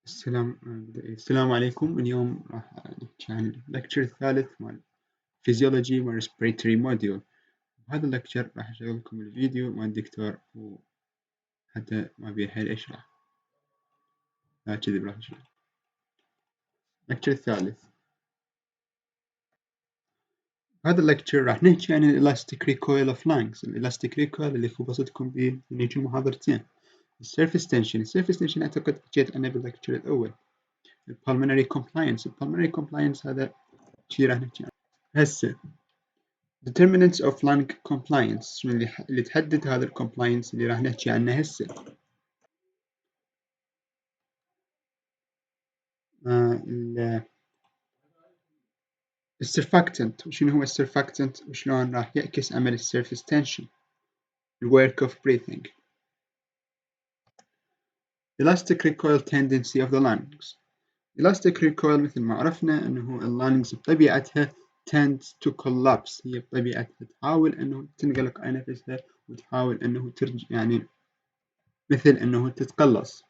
السلام عليكم. اليوم راح نحكي عن اللكتشر الثالث مال فيزيولوجي وريسبيراتوري موديول. بهذا اللكتشر راح أشغل لكم الفيديو مال الدكتور وحتى ما بيه حيل أشرح، لا كذب راح أشرح. اللكتشر الثالث. بهذا اللكتشر راح نحكي عن الإلاستيك ريكويل أوف لانجز. الإلاستيك ريكويل اللي خبصتكم به من يجي محاضرتين. السيرفيس تنشن. السيرفيس تنشن أعتقد حكيت عنه باللكتشر الأول. البالمونري كومبلاينس. البالمونري كومبلاينس هذا شي راح نحكي عنه هسه. Determinants of lung compliance شنو اللي تحدد هذا الكومبلاينس اللي راح نحكي عنه هسه. السرفاكتنت. وشنو هو السرفاكتنت وشلون راح يعكس عمل السيرفيس تنشن. الwork of breathing. Elastic recoil tendency of the lungs. Elastic recoil مثل ما عرفنا أنه اللانجز بطبيعتها tends to collapse. هي بطبيعتها تحاول أنه تنغلق على نفسها وتحاول أنه ترجع، يعني مثل أنه تتقلص.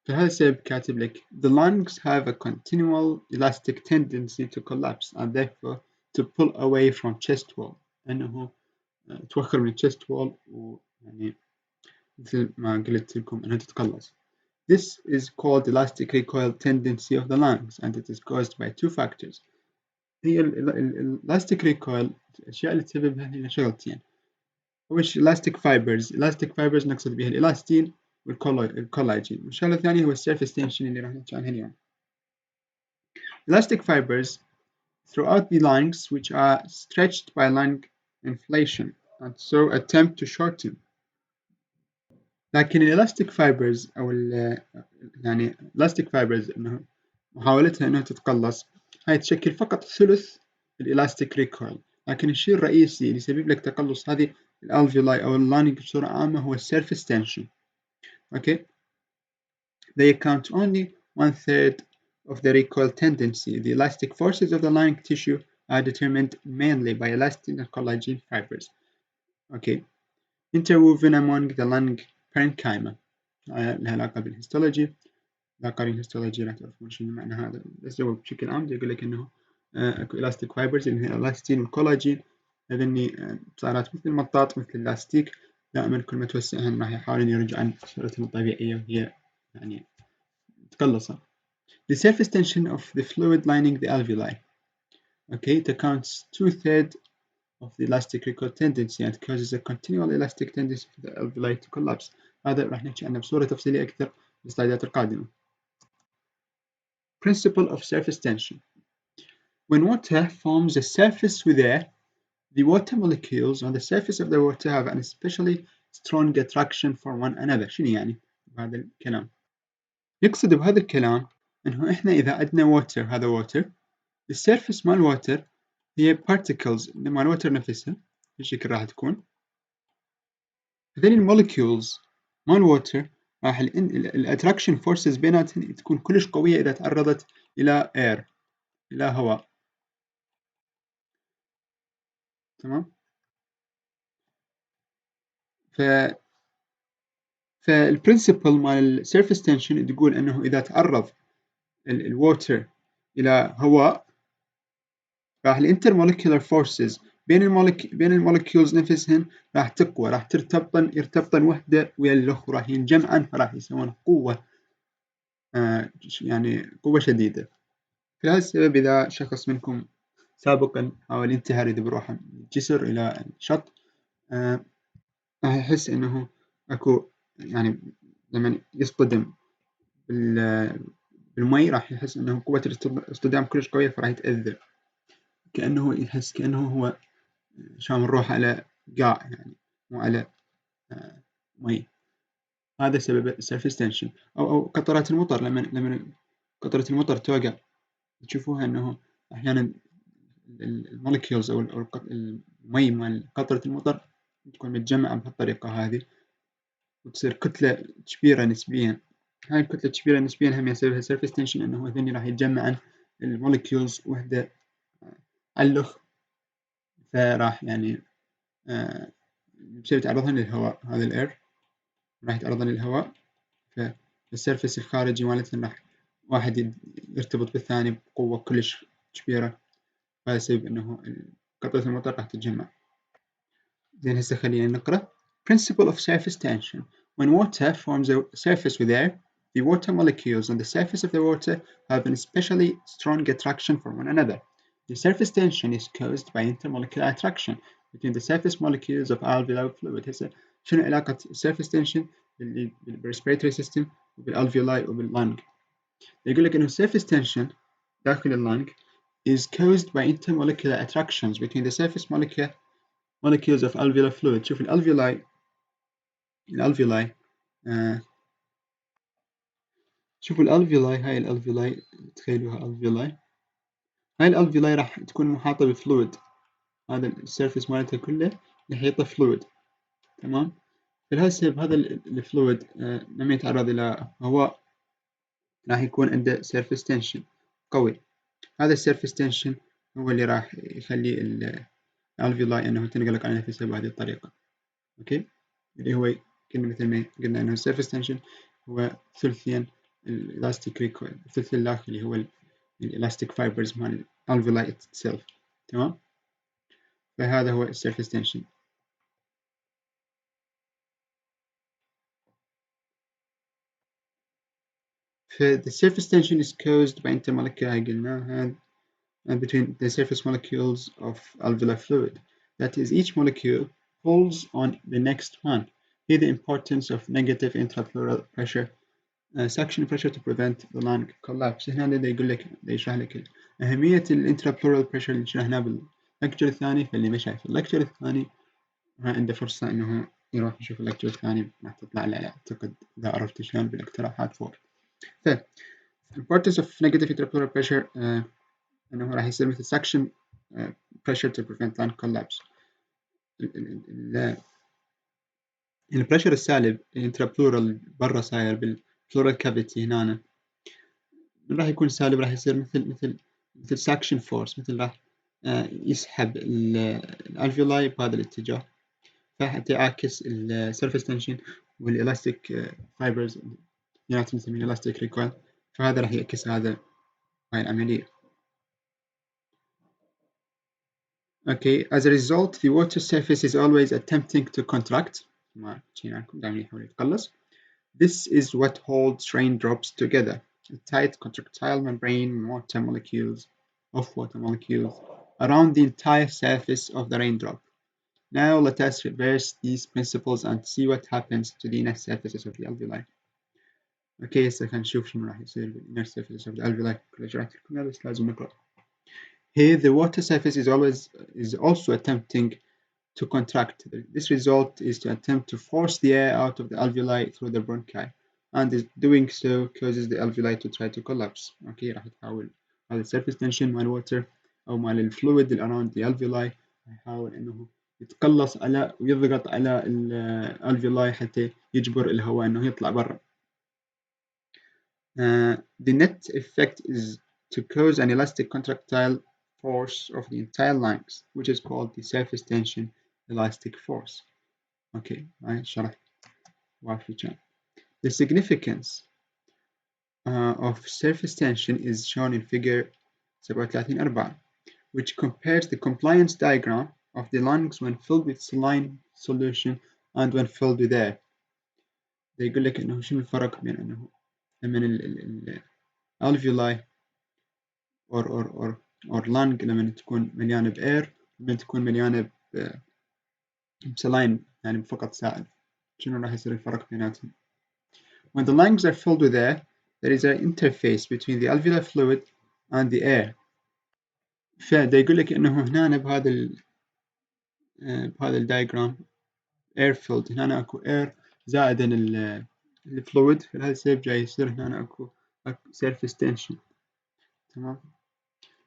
فهذا السبب كاتب لك the lungs have a continual elastic tendency to collapse and therefore to pull away from chest wall. أنه توخر من chest wall ويعني مثل ما قلت لكم أنها تتقلص. This is called elastic recoil tendency of the lungs and it is caused by two factors. هي elastic recoil الأشياء اللي تسببها هي شغلتين. أول شيء elastic fibers نقصد بها الإلاستين والكولاجين. والشغلة الثانية هو السيرفيس تنشن اللي راح نحكي عنها اليوم. Elastic fibers throughout the lungs which are stretched by lung inflation and so attempt to shorten. لكن elastic fibers أو يعني elastic fibers إنه محاولتها إنها تتقلص هاي تشكل فقط ثلث elastic recoil. لكن الشيء الرئيسي اللي يسبب لك تقلص هذه الالفيولاي أو اللانج بصورة عامة هو surface tension. Okay, they account only 1/3 of the recoil tendency. The elastic forces of the lung tissue are determined mainly by elastin and collagen fibers. Okay, interwoven among the lung parenchyma. لها علاقة بالهيستولوجي. لا قارين هيستولوجي راح تعرفون شنو معنى هذا، بس هو بشكل عام يقول لك انه اكو elastic fibers اللي هي الاستين والكولاجين. هذني صارت مثل المطاط مثل اللاستيك، دائما كل ما توسعهن راح يحاولون يرجعن صورتهم الطبيعية وهي يعني تقلصها. The surface tension of the fluid lining the alveoli. Okay, it accounts 2/3 of the elastic recoil tendency and causes a continual elastic tendency for the alveoli to collapse. هذا راح نحكي عنه بصورة تفصيلية أكثر بالسلايدات القادمة. Principle of surface tension. When water forms a surface with air, the water molecules on the surface of the water have an especially strong attraction for one another. شنو يعني بهذا الكلام؟ يقصد بهذا الكلام إنه إحنا إذا عندنا water، هذا water، السيرفس مال water هي particles مال water نفسها بالشكل راح تكون. هذين المولكيولز مال water راح الاتراكشن فورسز بيناتهم تكون كلش قوية إذا تعرضت إلى air، إلى هواء. تمام؟ فالبرنسبل مال السيرفيس تنشن تقول انه اذا تعرض الووتر الى هواء راح الانترمولكيولر فورسز بين المولكيولز نفسهن راح تقوى، راح يرتبطن وحده ويا الاخرى، راح ينجمعن فراح يسوون قوه، يعني قوه شديده. لهذا السبب اذا شخص منكم سابقا حاول ينتحر إذا بروحه من الجسر الى الشط راح يحس انه اكو يعني لما يصطدم بالمي راح يحس انه قوة الاصطدام كلش قوية فراح يتأذى، كأنه يحس كأنه هو شامل روحه على قاع يعني مو على مي. هذا سبب السيرفيس تنشن. أو قطرات المطر، لما قطرة المطر توقع تشوفوها انه احيانا المولكيولز او المي مال قطرة المطر تكون متجمعة بهالطريقة هذه وتصير كتلة كبيرة نسبيا. هاي الكتلة الكبيرة نسبيا هم يسببها سيرفيس تنشن، انه هذني راح يتجمعن المولكيولز وحدة علخ، فراح يعني بسبب تعرضهن للهواء، هذا الاير راح يتعرضن للهواء السيرفس الخارجي مالتهن راح واحد يرتبط بالثاني بقوة كلش كبيرة، فهذا السبب إنه قطرة المطر راح تتجمع. زين هسه خلينا نقرأ. Principle of surface tension. When water forms a surface with air, the water molecules on the surface of the water have an especially strong attraction for one another. The surface tension is caused by intermolecular attraction between the surface molecules of alveolar fluid. هسه شنو علاقة surface tension بالrespiratory system وبالالveoli وبالlung؟ يقول لك إنه surface tension داخل اللنج is caused by intermolecular attractions between the surface molecules of alveolar fluid. شوف الالفيولاي شوفوا الالفيولاي، هاي الالفيولاي تخيلوها الفيولاي، هاي الالفيولاي راح تكون محاطة بفلويد، هذا السيرفيس مالتها كله محيطة فلويد، تمام؟ فلهالسبب هذا الفلويد لما يتعرض إلى هواء راح يكون عنده سيرفيس تنشن قوي. هذا السيرفيس تنشن هو اللي راح يخلي الالفيولاي انه تنغلق على نفسها بهذه الطريقة. اوكي، اللي هو كنا مثل ما قلنا انه السيرفيس تنشن هو ثلثين الالاستيك ريكويل، الثلث الداخلي هو الالاستيك فايبرز مال الالفيولاي itself، تمام؟ فهذا هو السيرفيس تنشن. The surface tension is caused by intermolecular قلناها between the surface molecules of alveolar fluid. That is, each molecule pulls on the next one. Here the importance of negative intrapleural pressure suction pressure to prevent the lung collapse. هنا اللي يقول لك يشرح لك أهمية الانترابلورال pressure اللي شرحناه باللكتشر الثاني. فاللي ما شايف اللكتشر الثاني عنده فرصة إنه يروح يشوف اللكتشر الثاني، راح تطلع له أعتقد إذا عرفت شلون بالاقتراحات فوق. ف importance of negative intrapleural pressure إنه راح يصير مثل suction pressure to prevent lung collapse. البريشر السالب الانترابلورال برا صاير بالبلورال كافيتي هنا راح يكون سالب، راح يصير مثل ساكشن فورس، مثل راح يسحب الالفيولاي بهذا الاتجاه، فحتى يعكس السيرفيس تنشن والالاستيك فايبرز نسميه الاستيك ريكويل، فهذا راح يعكس هاي العملية. Okay, as a result, the water surface is always attempting to contract. This is what holds raindrops together. A tight contractile membrane of water molecules around the entire surface of the raindrop. Now let us reverse these principles and see what happens to the inner surfaces of the alveoli. Okay, هسه خلينا نشوف شنو راح يصير بالinner surfaces of the alveoli. كل شرحت لكم بس لازم نقرأ. Here the water surface is also attempting to contract. This result is to attempt to force the air out of the alveoli through the bronchi, and doing so causes the alveoli to try to collapse. Okay, راح تحاول هذا surface tension مال water أو مال الفلويد around the alveoli يحاول إنه يتقلص على ويضغط على الالفيولاي حتى يجبر الهواء إنه يطلع برا. The net effect is to cause an elastic contractile force of the entire lungs, which is called the surface tension elastic force. Okay, I شرح وافي كان. The significance of surface tension is shown in figure 37.4, which compares the compliance diagram of the lungs when filled with saline solution and when filled with air. يقول لك إنه شنو الفرق بين إنه لما الالفيولاي or lung لما تكون مليانة بإير لما تكون مليانة بسلاين يعني فقط سائل، شنو راح يصير الفرق بيناتهم؟ When the lungs are filled with air, there is an interface between the alveolar fluid and the air. فدا يقول لك إنه هنا بهذا الدايجرام air filled، هنا أكو air زائدا الفلويد، فلهذا السبب جاي يصير هنا أكو surface tension، تمام؟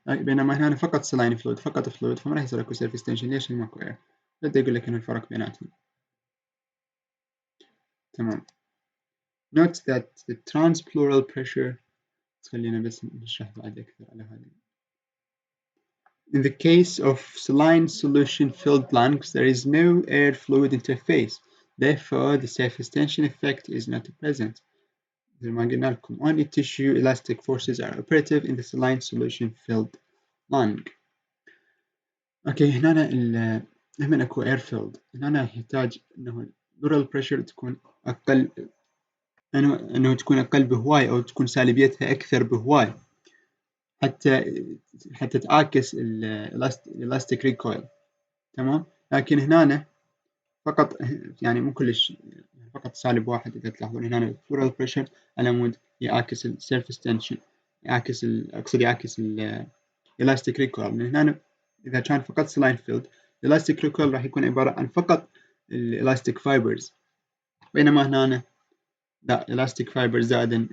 بينما هنا فقط saline fluid، فقط فلويد، فما راح يصير أكو surface tension. ليش؟ ماكو air. بدي يقول لك إنه الفرق بيناتهم. تمام. Note that the transpleural pressure خلينا بس نشرح بعد أكثر على هذا. In the case of saline solution filled lungs, there is no air fluid interface. Therefore, the surface tension effect is not present. زي ما قلنا لكم only tissue elastic forces are operative in the saline solution filled lung. اوكي هنا لما اكو air filled هنا يحتاج انه pleural pressure تكون اقل، انه تكون اقل بهواي او تكون سالبيتها اكثر بهواي حتى تعاكس elastic recoil. تمام. لكن هنا فقط يعني مو كلش، فقط سالب واحد. إذا تلاحظون هنا pleural pressure على مود يعاكس ال surface tension، أقصد يعاكس elastic recoil. من هنا إذا كان فقط saline filled elastic recoil راح يكون عبارة عن فقط elastic fibers، بينما هنا لا elastic fibers زائد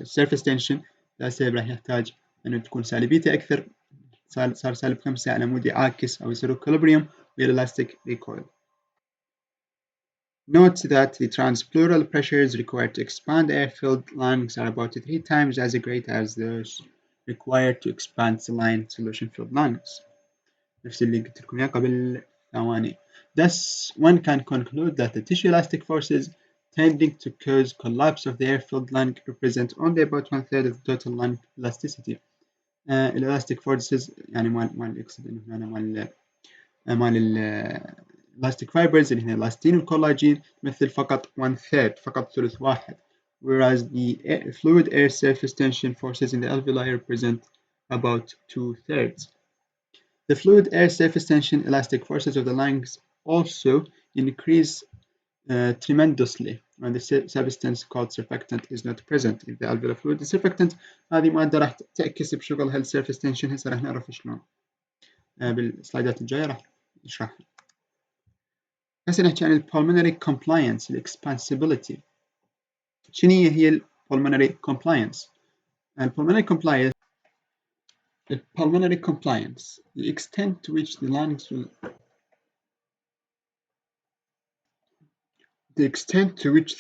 surface tension لهسه راح يحتاج أنه تكون سالبيته أكثر، صار سالب 5 على مود يعاكس أو يصير equilibrium ويا elastic recoil. Note that the transpleural pressures required to expand air-filled lungs are about 3 times as great as those required to expand saline solution-filled lungs. نفس اللي قلت لكم إياه قبل ثواني. Thus, one can conclude that the tissue elastic forces tending to cause collapse of the air-filled lung represent only about 1/3 of the total lung elasticity. elastic forces يعني مال يقصد إنه هنا مال elastic fibers اللي هنا elastin والكولاجين تمثل فقط 1/3، فقط ثلث واحد. Whereas the fluid air surface tension forces in the alveoli represent about 2/3. The fluid air surface tension elastic forces of the lungs also increase tremendously when the substance called surfactant is not present in the alveolar fluid. The surfactant هذه مادة راح تعكس بشغل هال surface tension. هسه راح نعرف شلون بالسلايدات الجاية راح نشرحها. هسه نحكي عن ال pulmonary compliance ال expansibility. شنو هي ال pulmonary compliance؟ ال pulmonary compliance the extent to which the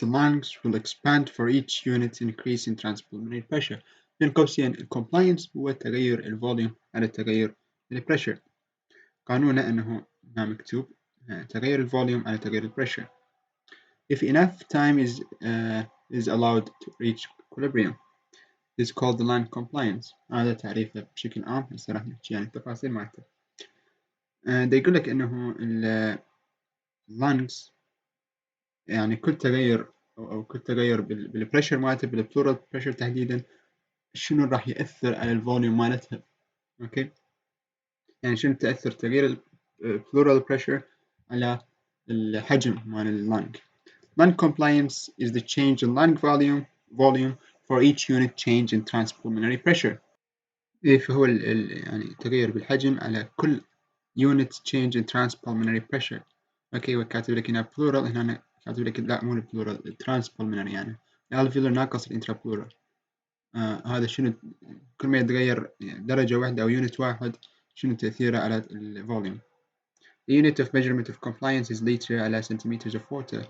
lungs will expand for each unit increase in transpulmonary pressure. بين قوسين الكومبلاينس هو تغير الفوليوم على تغير البريشر. قانونه انه هنا مكتوب تغير الفوليوم على تغير البريشر. If enough time is allowed to reach equilibrium, this is called the lung compliance. هذا تعريفه بشكل عام. هسه راح نحكي عن التفاصيل مالته. دا يقول لك انه lungs يعني كل تغير او كل تغير بالبريشر مالته، بالبلورال بريشر تحديدا، شنو راح يأثر على الفوليوم مالتها. اوكي يعني شنو تأثر تغيير البلورال بريشر على الحجم مال اللنج. Lung compliance is the change in lung volume for each unit change in transpulmonary pressure. فهو يعني تغير بالحجم على كل unit change in transpulmonary pressure. اوكي وكاتب لك هنا plural، هنا كاتب لك لا مو plural transpulmonary يعني alveolar ناقص intrapleural. هذا شنو كل ما يتغير درجة واحدة أو يونت واحد شنو تأثيره على الفوليوم. The unit of measurement of compliance is liter على centimeters of water.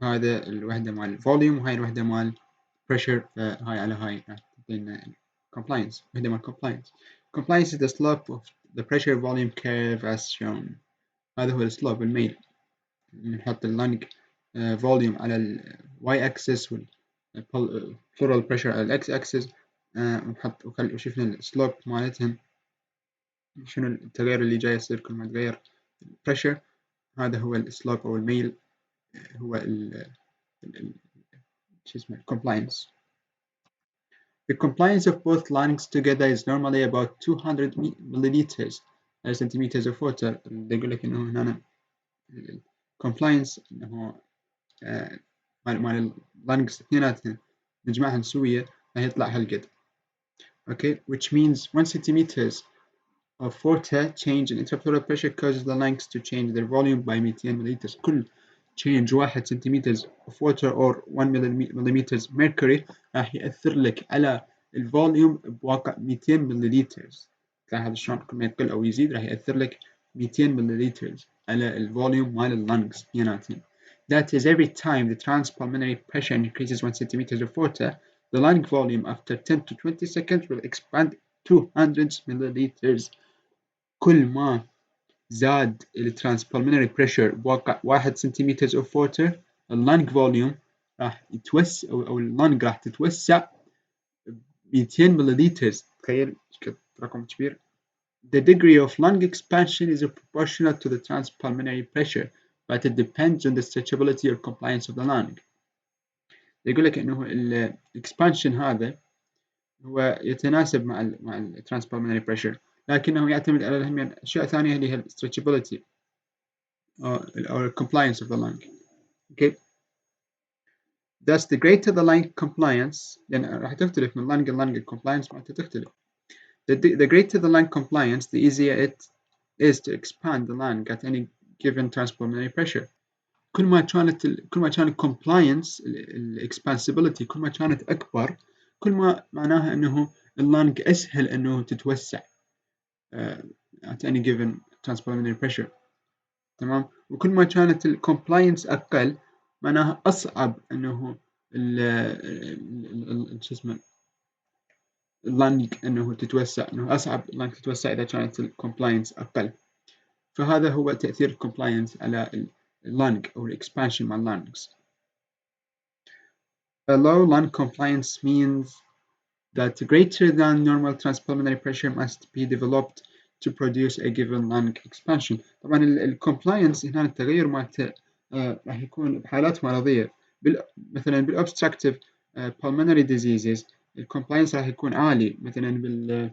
هذا الوحدة مال الفوليوم وهاي الوحدة مال pressure، فهاي على هاي تعطينا compliance. وحدة مال compliance. Compliance is the slope of the pressure volume curve as shown. هذا هو السلوب الميل. نحط اللنج volume على ال y axis وال pleural pressure على ال x axis، ونحط وشفنا السلوب مالتهم شنو التغير اللي جاي يصير كل ما تغير pressure. هذا هو السلوب أو الميل، هو شو اسمه compliance. The compliance of both lungs together is normally about 200 milliliters centimeters of water. يقول لك إنه هنا compliance إنه مال lungs اثنيناتهم نجمعهم سوية راح يطلع هالقد. Okay, which means 1 centimeters of water change in intrapleural pressure causes the lungs to change their volume by 200 milliliters. كل change 1 centimeters of water or 1 millimeters mercury راح يأثر لك على الفوليوم بواقع 200 milliliters. تلاحظ شلون كل ما يقل أو يزيد راح يأثر لك 200 milliliters على الفوليوم مال اللنجز اثنيناتهم. That is, every time the transpulmonary pressure increases 1 centimeter of water, the lung volume after 10 to 20 seconds will expand 200 milliliters. كل ما زاد الترانسبulmonary pressure بواقع 1 centimeter of water، اللنج volume راح يتوسع أو اللنج راح تتوسع 200 ملليلتر. تخيل رقم كبير. The degree of lung expansion is proportional to the transpulmonary pressure, but it depends on the stretchability or compliance of the lung. يقول لك إنه الإكسبانشن هذا هو يتناسب مع ال transpulmonary pressure، لكنه يعتمد على أشياء ثانية اللي هي ال stretchability أو compliance of the lung. Okay. Thus the greater the lung compliance، لأن راح تختلف من lung لlung compliance معناتها تختلف. The greater the lung compliance, the easier it is to expand the lung at any given transpulmonary pressure. كل ما كان compliance expansibility كل ما كانت أكبر، كل ما معناها إنه اللنج أسهل إنه تتوسع at any given transpulmonary pressure. تمام. وكل ما كانت compliance أقل معناها أصعب إنه شو اسمه اللنج إنه تتوسع، إنه أصعب اللنج تتوسع إذا كانت compliance أقل. فهذا هو تأثير compliance على اللنج أو expansion مع lungs. A low lung compliance means that greater than normal transpulmonary pressure must be developed to produce a given lung expansion. طبعا الكومبلاينس هنا التغير مالته راح يكون بحالات مرضية. مثلا بالobstructive pulmonary diseases الكومبلاينس راح يكون عالي، مثلا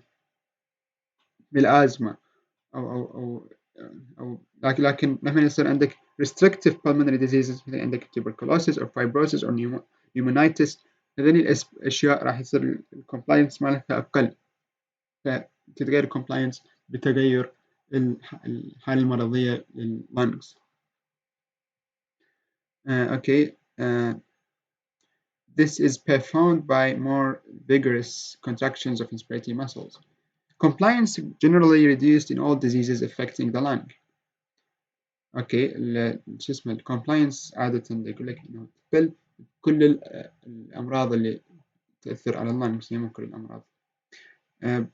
بالأزمة أو لكن لما يصير عندك restrictive pulmonary diseases مثل عندك tuberculosis أو fibrosis أو pneumonitis، هذين الأشياء راح يصير الكومبلاينس مالتها أقل، فتتغير الكومبلاينس بتغير الحالة المرضية لللنجز. Okay. This is performed by more vigorous contractions of inspiratory muscles. Compliance generally reduced in all diseases affecting the lung. اوكي. شو اسمه الكومبلاينس عادة يقول لك انه تقل كل الامراض اللي تأثر على اللنجز، مو كل الامراض.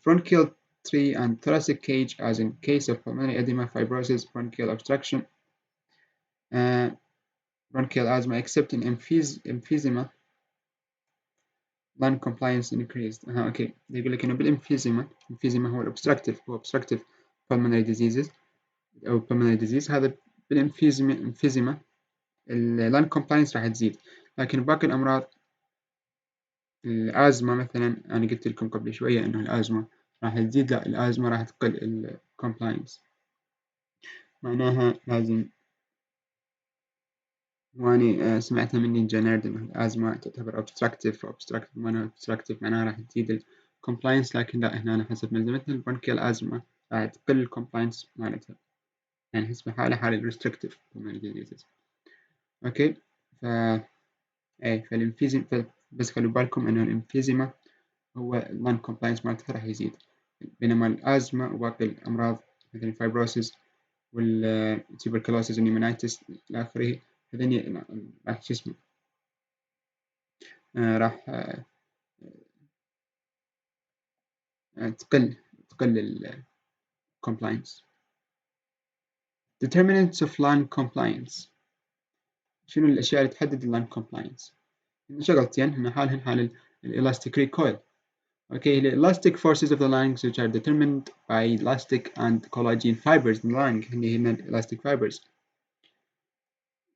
Bronchial tree and thoracic cage as in case of pulmonary edema, fibrosis, bronchial obstruction, bronchial asthma except in emphysema lung compliance increased. اوكي. يقول لك انه بالemphysema هو obstructive pulmonary diseases او pulmonary disease، هذا بالemphysema اللان كومبلاينس راح تزيد، لكن باقي الأمراض الأزمة مثلا أنا قلت لكم قبل شوية إنه الأزمة راح تزيد، لا الأزمة راح تقل الكومبلاينس. معناها لازم، وأني سمعتها مني جنرد إنه الأزمة تعتبر obstructive معناها راح تزيد الكومبلاينس، لكن لا هنا حسب ملزمتنا البرونكيال أزمة راح تقل الكومبلاينس مالتها، يعني حسب حال الريستركتيف diseases. أوكي. فالإمفيزيما بس خلوا بالكم إنه الإمفيزيما هو النون كومبلاينس مالتها راح يزيد، بينما الأزمة وباقي الأمراض مثل الفايبروسيس والتيبركلوسيس والنيمونايتس إلى آخره هذين راح شو اسمه راح تقل الكومبلاينس. Determinants of lung compliance. شنو الأشياء اللي تحدد اللان كومبلاينس؟ شغلتين هن حال الإلاستيك ريكويل. Okay, the elastic forces of the lungs which are determined by elastic and collagen fibers in the lung. هنا elastic fibers.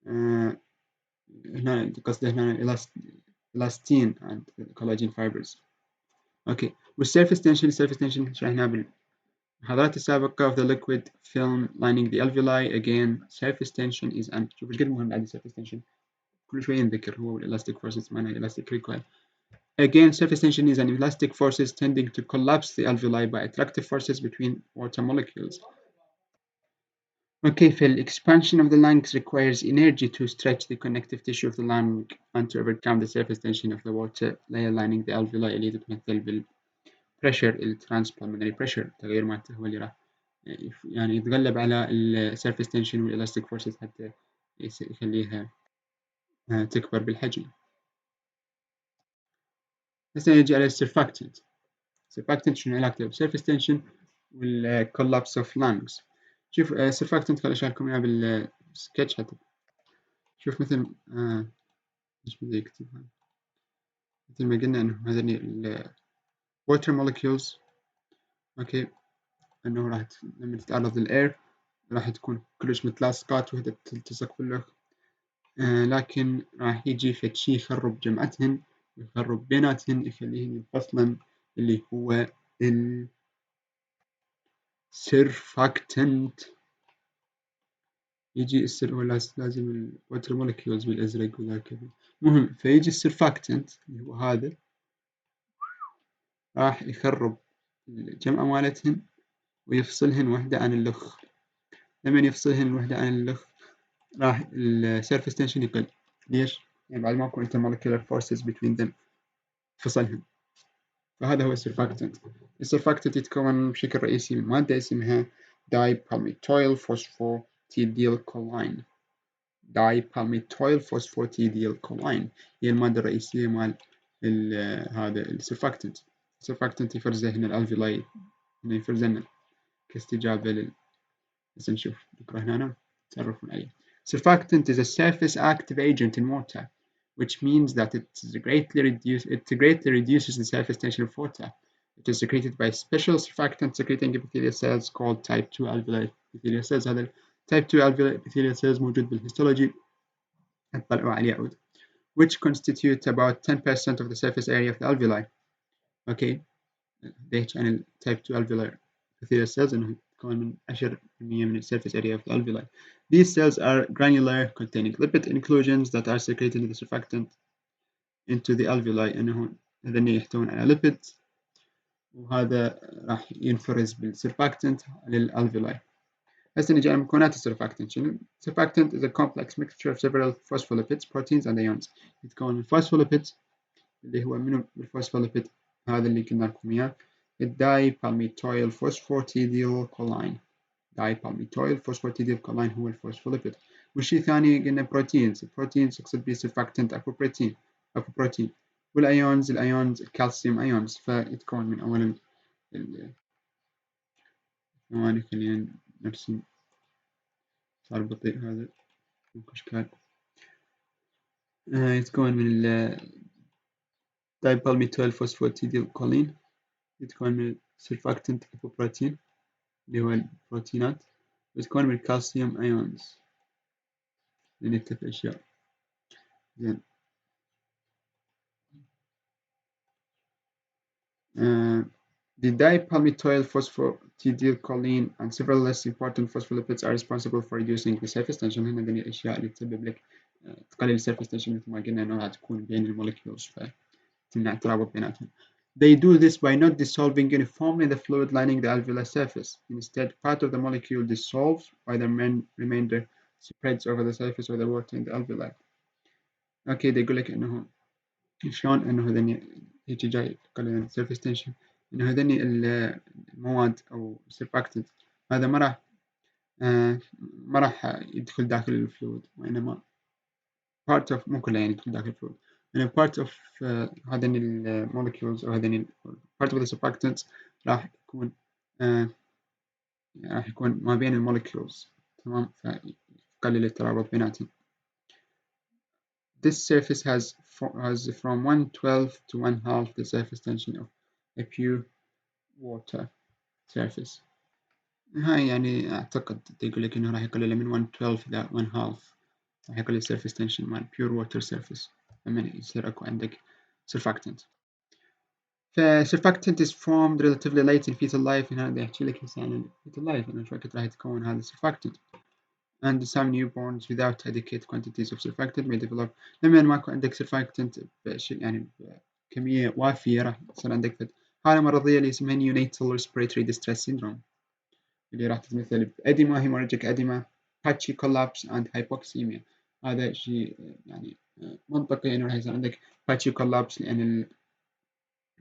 هنا قصده هنا elastin and collagen fibers. Okay. والsurface tension شرحناه بالمحاضرات السابقة of the liquid film lining the alveoli. Again, surface tension is an شوف القد مهم بعد surface tension كل شوي نذكر هو elastic forces معناها elastic recoil. Again, surface tension is an elastic forces tending to collapse the alveoli by attractive forces between water molecules. Okay, the expansion of the lungs requires energy to stretch the connective tissue of the lung and to overcome the surface tension of the water layer lining the alveoli اللي تتمثل بالpressure transpulmonary pressure. تغير مالته هو اللي راح يعني يتغلب على surface tension elastic forces حتى يخليها تكبر بالحجم. هسه نجي على surfactant. Surfactant شنو علاقته بsurface tension والcollapse of lungs. شوف surfactant خليني أشارككم إياه بالسكتش حتى شوف مثل مش بدي أكتبها مثل ما قلنا إنه هذني ال water molecules. أوكي، إنه لما تتعرض للإير راح تكون كلش متلاصقات وحدة تلتصق باللخ، لكن راح يجي فد شي يخرب جمعتهن ويخرب بيناتهن يخليهن ينفصلن، اللي هو السيرفاكتنت. يجي لازم الوتر مولكيولز بالأزرق وذا كذا. مهم، فيجي السيرفاكتنت اللي هو هذا راح يخرب الجمعة مالتهن ويفصلهن وحدة عن اللخ. لما يفصلهن الوحدة عن اللخ راح السيرفيس تنشن يقل. ليش؟ يعني بعد ما يكون intermolecular forces between them فصلهم. فهذا هو السيرفاكتنت. السيرفاكتنت يتكون بشكل رئيسي من مادة اسمها dipalmitoyl phosphatidyl choline. هي المادة الرئيسية مال هذا السيرفاكتنت. السيرفاكتنت يفرزه هنا الألفيولاي، هنا يفرزنا كاستجابة بس نشوف نقرأ هنا تعرفون عليه. Surfactant is a surface active agent in water, which means that it greatly reduces the surface tension of water. It is secreted by special surfactant secreting epithelial cells called type 2 alveolar epithelial cells. هذا type 2 alveolar epithelial cells موجود بالهيستولوجي، اطلعوا عليه عود، which constitute about 10% of the surface area of the alveoli. Okay, ليش عن ال type 2 alveolar epithelial cells إنه يتكون من 10% من surface area of the alveoli. These cells are granular, containing lipid inclusions that are secreted in the surfactant into the alveoli. إنه هذين يحتوون على lipids، وهذا راح ينفرز بالsurfactant للالفيولاي. هسه نجي على مكونات السرفاكتنت. شنو؟ surfactant is a complex mixture of several phospholipids, proteins and ions. يتكون من phospholipids اللي هو منو الفوسفوليبيد؟ هذا اللي قلنا لكم اياه، الداي بالميتويل فوسفاتيديل كولاين. داي بالميتويل فوسفاتيديل كولاين هو الفوسفوليبيد. والشيء الثاني قلنا بروتينز. البروتينز يقصد به سرفاكتنت اكو بروتين. والايونز، الكالسيوم ايونز. فيتكون من اولا ثواني خلينا نرسم، صار بطيء هذا ماكو اشكال. يتكون من الداي بالميتويل فوسفاتيديل كولين، يتكون من السرفاكتنت بروتين اللي هو البروتينات، وتكون من الكالسيوم ايونز. نكتب اشياء زين. The dipalmitoyl phosphatidylcholine and several less important phospholipids are responsible for reducing the surface tension. هنا ذني الاشياء اللي تسبب لك تقلل السيرفيس تنشن مثل ما قلنا انها تكون بين المولكيولز فتمنع الترابط بيناتهم. They do this by not dissolving uniformly the fluid lining the alveolar surface. Instead, part of the molecule dissolves while the remainder spreads over the surface of the water in the alveoli. اوكي، ده يقول لك انه شلون انه هذني هيك جاي قلنا surface tension، انه هذني المواد او surfactant هذا ما راح يدخل داخل الفلويد، وانما part of، مو كله يعني يدخل داخل الفلويد، يعني part of هذني المولكيولز او هذني part of the surfactants راح يكون راح يكون ما بين المولكيولز، تمام، فيقلل الترابط بيناتهم. This surface has from 1/12 to 1/2 the surface tension of a pure water surface. هاي يعني أعتقد يقول لك إنه راح يقلل من 1/12 إلى 1/2، راح يقلل surface tension مال pure water surface لما يصير أكو عندك surfactant. surfactant is formed relatively late in fetal life. هنا دا يحكي لك هسه عن fetal life إنه شو وقت راح يتكون هذا surfactant. And some newborns without adequate quantities of surfactant may develop. لما ماكو عندك surfactant يعني بكمية وافية راح يصير عندك حالة مرضية اللي اسمها neonatal respiratory distress syndrome، اللي راح تتمثل بأديما، hemorrhagic edema، patchy collapse and hypoxemia. هذا شيء يعني منطقي انه راح يصير عندك patchy collapse لأن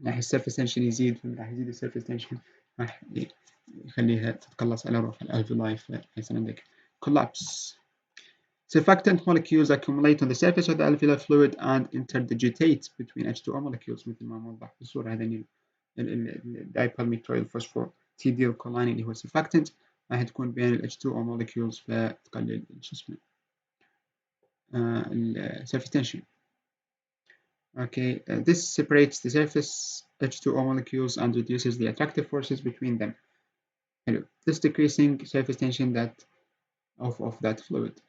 راح السيرفيس تنشن يزيد، راح يزيد السيرفيس تنشن راح يخليها تتقلص على روح الألفيولاي، فيصير عندك collapse. Surfactant molecules accumulate on the surface of the alveolar fluid and interdigitate between H2O molecules مثل ما موضح في الصورة. هذين الدايبالميتويل فوسفاتيديل كولاين اللي هو surfactant راح تكون بين ال H2O molecules فتقلل شو اسمه surface tension. Okay, this separates the surface H2O molecules and reduces the attractive forces between them. حلو. This decreasing surface tension of that fluid.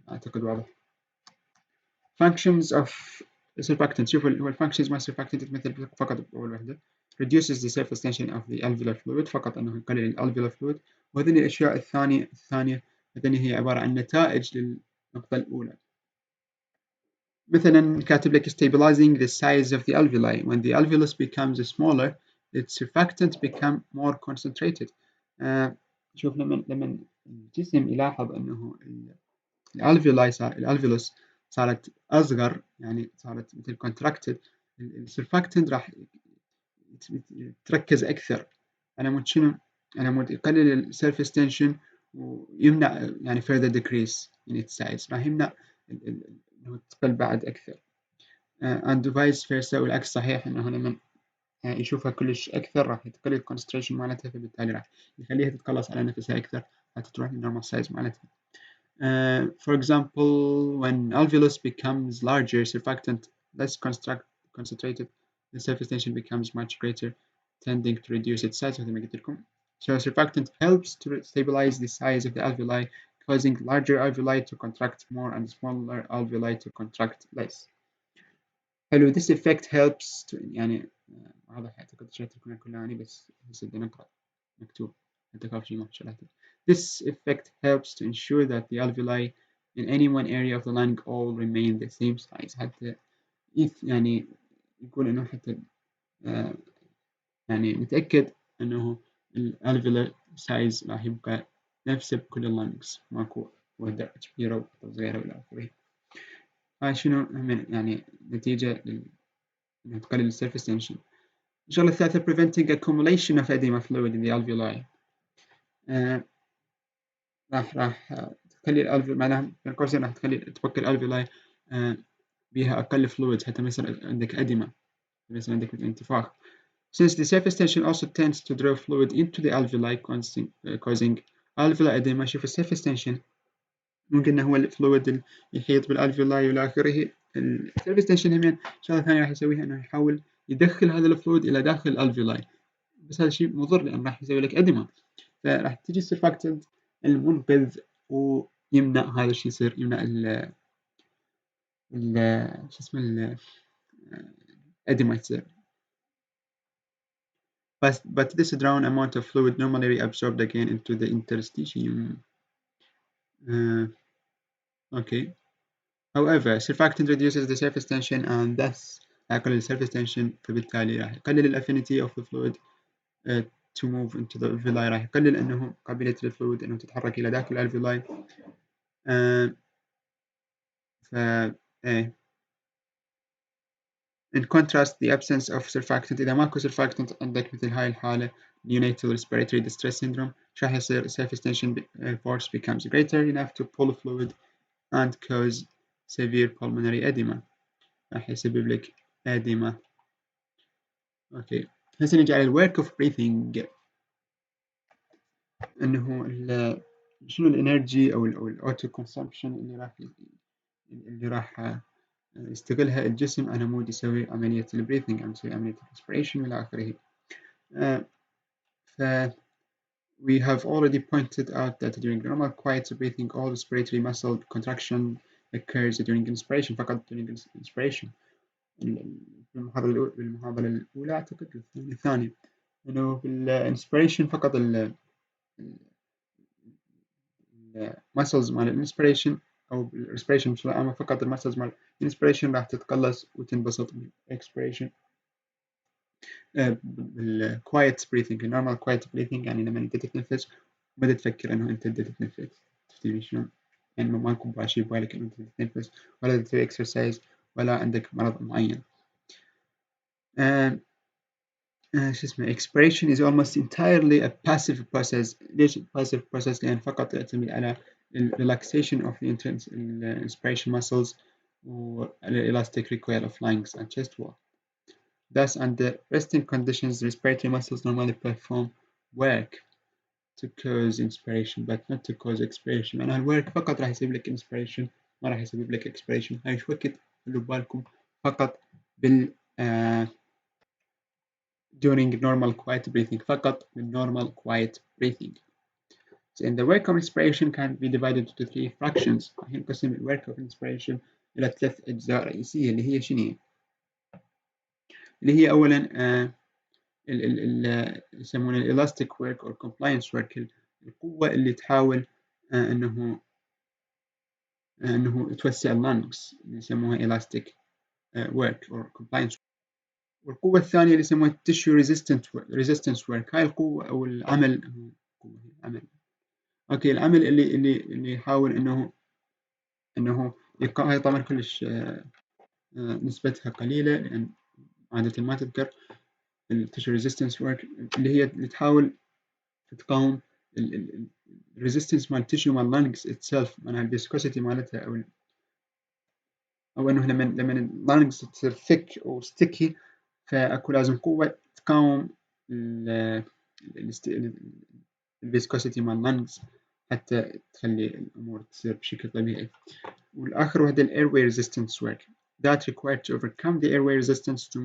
أعتقد واضح. Functions of surfactant. شوفوا هو الفانكشنز مال surfactant تمثل فقط بأول وحدة. Reduces the surface tension of the alveolar fluid، فقط أنه يقلل الالفيولار fluid. وهذه الأشياء الثانية هذه هي عبارة عن نتائج للنقطة الأولى. مثلا كاتب لك stabilizing the size of the alveoli. When the alveolus becomes smaller, its surfactant become more concentrated. شوف لما الجسم يلاحظ أنه الالفيولوس صارت اصغر، يعني صارت مثل contracted، السرفاكتنت راح تركز اكثر على مود شنو؟ على مود يقلل السيرفيس تنشن ويمنع يعني further decrease in its size، راح يمنع انه تقل بعد اكثر. and vice versa، والعكس صحيح، انه لما يشوفها كلش اكثر راح تقلل الكونستريشن مالتها، فبالتالي راح يخليها تتقلص على نفسها اكثر حتى تروح للنورمال سايز مالتها. For example, when alveolus becomes larger, surfactant less concentrated, the surface tension becomes much greater, tending to reduce its size. So surfactant helps to stabilize the size of the alveoli, causing larger alveoli to contract more and smaller alveoli to contract less. حلو. This effect helps to يعني واضح، أعتقد شرحت لكم كلها يعني، بس بدي نقرأ مكتوب. This effect helps to ensure that the alveoli in any one area of the lung all remain the same size. حتى يعني يقول إنه حتى يعني نتأكد إنه الالفيولار سايز راح يبقى نفسه بكل اللانجز، ماكو وحدة كبيرة وصغيرة ولا آخره. هاي شنو يعني نتيجة إنها تقلل السيرفيس تنشن. الشغلة الثالثة preventing accumulation of edema fluid in the alveoli. راح تخلي الالفيولاي معناها الكورسين راح تفك الالفيولاي بها أقل fluids، حتى مثلا عندك أدمة، مثلا عندك انتفاخ. Since the surface tension also tends to draw fluid into the alveoli causing alveolar edema. شوف السيرفيس tension ممكن هو الفلويد اللي يحيط بالالفيولاي والى آخره. السيرفيس tension هم شغلة ثانية راح يسويها إنه يحاول يدخل هذا الفلويد إلى داخل الالفيولاي، بس هذا الشيء مضر لأن راح يسوي لك أدمة. فراح تجي السرفاكتنت المنقذ ويمنع هذا الشيء يصير، يمنع شو اسمه الأدمة يصير. But this drawn amount of fluid normally reabsorbed again into the interstitium. Okay. However, surfactant reduces the surface tension and thus يقلل surface tension، فبالتالي راح يقلل ال affinity of the fluid to move into the alveoli، راح يقلل انه قابلية الفلويد انه تتحرك الى داخل الالفيولاي. ف in contrast the absence of surfactant، إذا ماكو surfactant عندك مثل هاي الحالة neonatal respiratory distress syndrome، راح يصير surface tension force becomes greater enough to pull fluid and cause severe pulmonary edema، راح يسبب لك edema. اوكي، هسه نجي على work of breathing، انه شنو الانرجي او الاوتو كونسومبشن اللي راح يستغلها الجسم على مود يسوي عملية البريثنج أو يسوي عملية الريسبيريشن إلى آخره. ف we have already pointed out that during normal quiet breathing all respiratory muscle contraction occurs during inspiration فقط during inspiration. بالمحاضرة الأولى أعتقد الثانية إنه بالinspiration فقط muscles مال الانسبريشن أو بالريسبيريشن بصورة عامة فقط المسلز مال الانسبريشن راح تتقلص وتنبسط بالاكسبريشن. بالكوايت بريثنج، النورمال كوايت بريثنج يعني لما انت تتنفس وبدأ تفكر انه انت بدأت تتنفس، تفتكر شلون؟ يعني ماكو شيء ببالك انه انت تتنفس ولا تسوي اكسرسايز ولا عندك مرض معين. شو اسمه expiration is almost entirely a passive process. ليش passive process؟ لأن فقط يعتمد على relaxation of the inspiration muscles elastic recoil of lungs and chest wall. Thus, under resting conditions, respiratory muscles normally perform work to cause inspiration but not to cause expiration. معناها الwork فقط راح يسبب لك inspiration، ما راح يسبب لك expiration. هاي شو وقت خلوا بالكم فقط بال during normal quiet breathing فقط من normal quiet breathing. So in the work of inspiration can be divided into three fractions. راح ينقسم ال work of inspiration إلى 3 أجزاء رئيسية اللي هي شنو؟ اللي هي أولا يسمونه elastic work or compliance work، القوة اللي تحاول أنه توسع اللانجز اللي يسموها elastic work or compliance. والقوة الثانية اللي يسموها tissue resistance work، هاي القوة أو العمل أوكي العمل اللي يحاول أنه هاي طبعا كلش نسبتها قليلة لأن عادة ما تذكر tissue resistance work اللي هي اللي تحاول تقاوم resistance مال tissue مال lungs itself، معناها الفيسكوسيتي مالتها أو أنه لما اللانجز تصير thick أو sticky فأكو لازم قوة تقاوم الفيسكوسيتي مال اللانجز حتى تخلي الأمور تصير بشكل طبيعي. والآخر وحدة airway resistance work that required to overcome the airway resistance to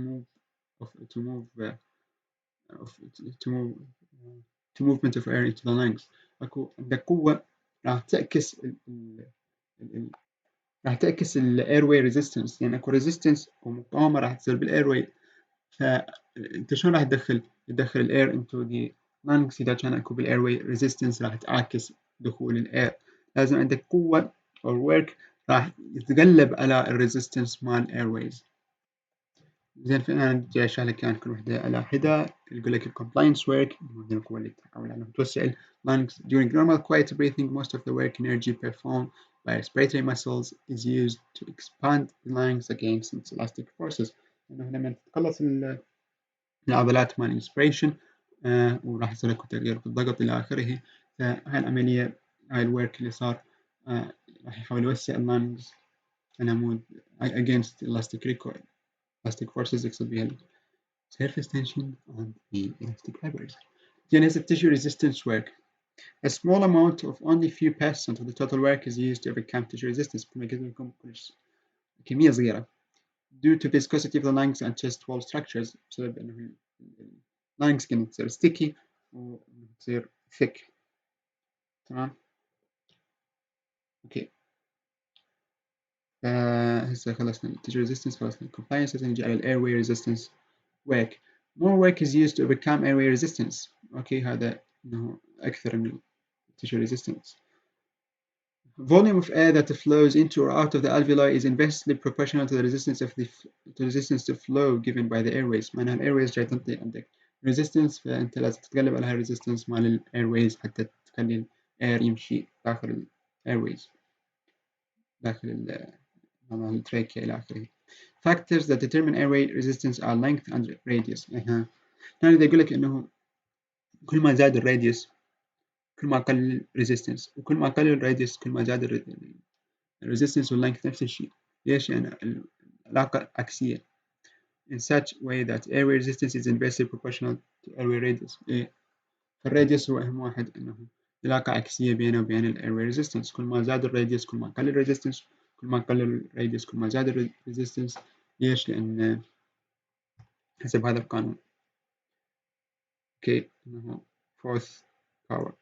movement of air into the lungs. أكو عندك قوة راح تعكس ال airway resistance، يعني أكو resistance ومقاومة راح تصير بال airway، فأنت شلون راح تدخل ال air into the lungs إذا كان أكو بال airway resistance راح تعاكس دخول ال air. لازم عندك قوة أو work راح يتغلب على ال resistance مال airways. زين فأنا جاي أشرح لك يعني كل وحدة على حدة. يقول لك compliance work هي القوة اللي تحاول أنها توسع ال lungs. During normal quiet breathing most of the work energy performed by respiratory muscles is used to expand the lungs against its elastic forces. إنه لما تتقلص العضلات مال inspiration وراح يصير لك تغيير في الضغط إلى آخره، فهاي العملية هاي الورك اللي صار راح يحاول يوسع اللانجز على مود against elastic recoil. Elastic forces يقصد بها surface tension on the elastic fibers. Then is the tissue resistance work. A small amount of only few percent of the total work is used to overcome tissue resistance. كما قلت لكم كمية صغيرة due to viscosity of the lungs and chest wall structures، بسبب انه lungs كانت تصير sticky وتصير thick. تمام اوكي هسه خلصنا tissue resistance، خلصنا compliance. هسه نجي على airway resistance work. More work is used to overcome airway resistance. اوكي هذا انه اكثر من tissue resistance. Volume of air that flows into or out of the alveoli is inversely proportional to the resistance to flow given by the airways. معناها الايرways جاي تنطي عندك resistance، فانت لازم تتغلب على هاي resistance مال الايرways حتى تخلي الاير يمشي داخل الايرways داخل التراكيا الى اخره. Factors that determine airway resistance are length and radius. هنا يقول لك انه كل ما زاد الراديوس كل ما قل الريزيستنس، وكل ما قل الراديوس كل ما زاد الريزيستنس واللينث نفس الشيء. ليش؟ يعني العلاقة عكسية in such way that airway resistance is inversely proportional to airway radius. إيه؟ فالراديوس هو أهم واحد، إنه علاقة عكسية بينه وبين airway resistance. كل ما زاد الراديوس كل ما قل الريزيستنس، كل ما قل الراديوس كل ما زاد الريزيستنس. ليش؟ لأن حسب هذا القانون اوكي إنه fourth power.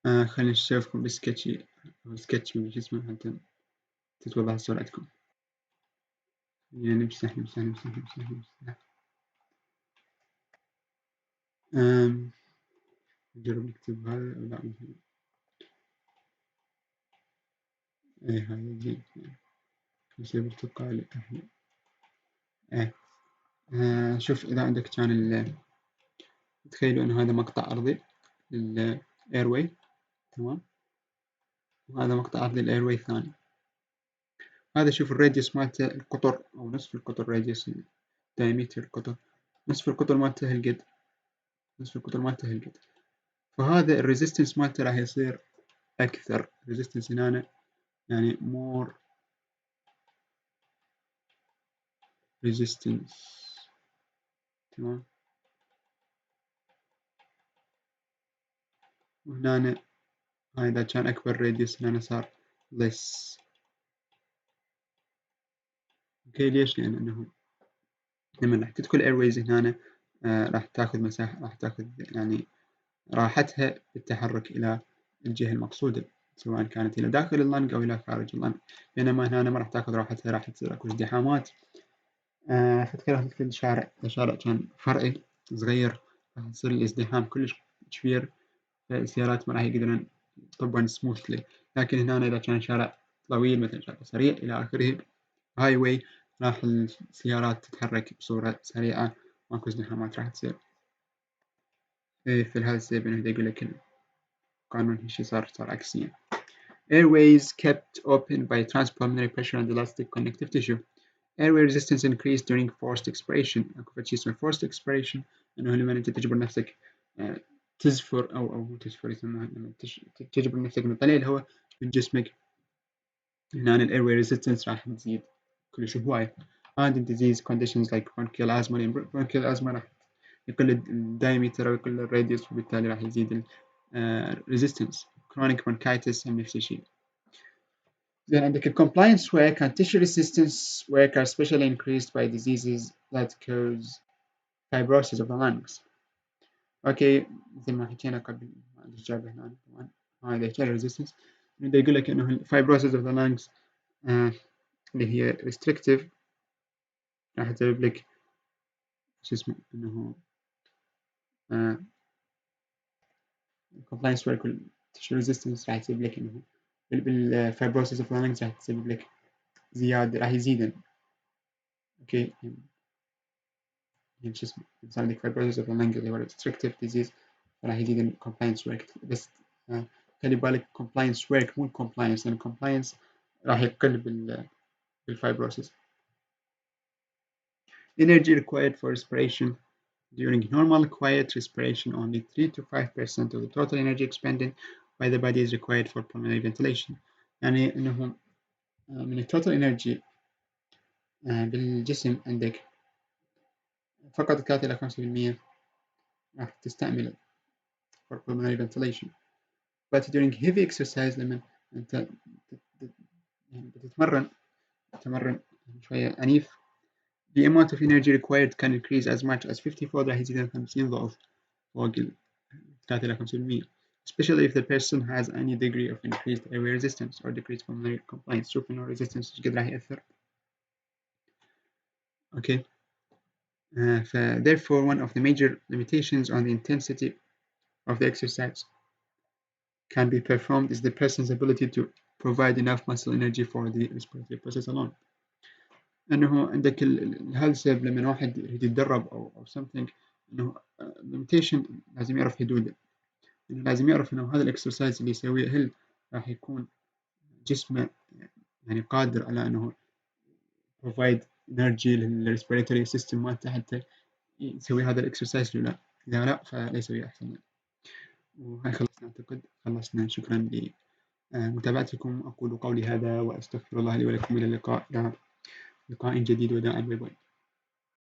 خلينا نشوفكم بسكتشي أو سكتش من جسمه حتى تتوضح الصورة عندكم. يعني نمسح نجرب نكتب هذا أو لا. إيه هذا زين، نسيب برتقالي أحلى. شوف إذا عندك كان تخيلوا إنه هذا مقطع أرضي للإيرواي، تمام، وهذا مقطع أرضي للإيرواي الثاني. هذا شوف الراديوس مالته القطر أو نصف القطر، راديوس دايمتر القطر، نصف القطر مالته هالقد، نصف القطر مالته هالقد. فهذا الريزيستنس مالته راح يصير أكثر. resistance هنا يعني more resistance. تمام، وهنا إذا كان أكبر radius هنا صار less أوكي ليش؟ لأن إنه لما راح تدخل ايرويز هنا راح تاخذ مساحة، راح تاخذ يعني راحتها بالتحرك إلى الجهة المقصودة، سواء كانت إلى داخل اللنج أو إلى خارج اللنج، بينما هنا ما راح تاخذ راحتها، راح تصير أكو ازدحامات. فتخيل تدخل شارع كان فرعي صغير، راح يصير الازدحام كلش كبير، فالسيارات ما راح يقدرون يطبون سموثلي. لكن هنا إذا كان شارع طويل مثلا شارع سريع إلى آخره، هاي واي، راح السيارات تتحرك بصورة سريعة، ماكو ازدحامات راح تصير. في هذا السبب إنه يقول لك القانون هالشي صار عكسيا. Airways kept open by transpulmonary pressure and elastic connective tissue. Airway resistance increased during forced expiration. اكو شيء اسمه forced expiration، انه لما انت تجبر نفسك تزفر او مو تزفر، يسموها لما تجبر نفسك انه تطلع الهواء من جسمك، هنا الايروي resistance راح تزيد كلش هواية. and in disease conditions like bronchial asthma. bronchial asthma راح يقل الدايمتر ويقل الراديوس، وبالتالي راح يزيد resistance. chronic bronchitis هم نفس الشيء. Then عندك compliance work and tissue resistance work are especially increased by diseases that cause fibrosis of the lungs. اوكي مثل ما حكينا قبل، ما عندي جابه هنا طبعا، هذا tissue resistance بده يقول لك انه fibrosis of the lungs اللي هي restrictive راح تسبب لك شو اسمه انه compliance work tissue resistance راح تسبب لك انه بالfibrosis of the lungs راح تسبب لك زيادة، راح يزيد. اوكي يعني شو اسمه صار عندك fibrosis of the lung اللي هو restrictive disease، راح يزيد ال compliance work. بس خلي بالك compliance work مو compliance، لأن compliance راح يقل بالfibrosis. Energy required for respiration. During normal quiet respiration, only 3 to 5% of the total energy expended by the body is required for pulmonary ventilation. يعني إنه من ال total energy بالجسم عندك فقط 3 إلى 5% راح تستعمل for pulmonary ventilation. But during heavy exercise لما أنت يعني بتتمرن شوية عنيف، the amount of energy required can increase as much as 54، راح يزيد 50 ضعف فوق 3 إلى 5%. especially if the person has any degree of increased airway resistance or decreased pulmonary compliance. شوف إنه resistance إيش قد راح يأثر. Okay. Therefore, one of the major limitations on the intensity of the exercise can be performed is the person's ability to provide enough muscle energy for the respiratory process alone. انه عندك هذا السبب لما واحد يريد يتدرب او something، انه limitation لازم يعرف حدوده، انه لازم يعرف انه هذا الاكسرسايز اللي يسويه هل راح يكون جسمه يعني قادر على انه provide energy للريسبيراتوري سيستم مالته حتى يسوي هذا الاكسرسايز ولا لا. اذا لا فلا يسوي احسن. وهاي خلصنا، اعتقد خلصنا. شكرا لمتابعتكم. اقول قولي هذا واستغفر الله لي ولكم. الى اللقاء، الى لقاء جديد وداعا. باي باي.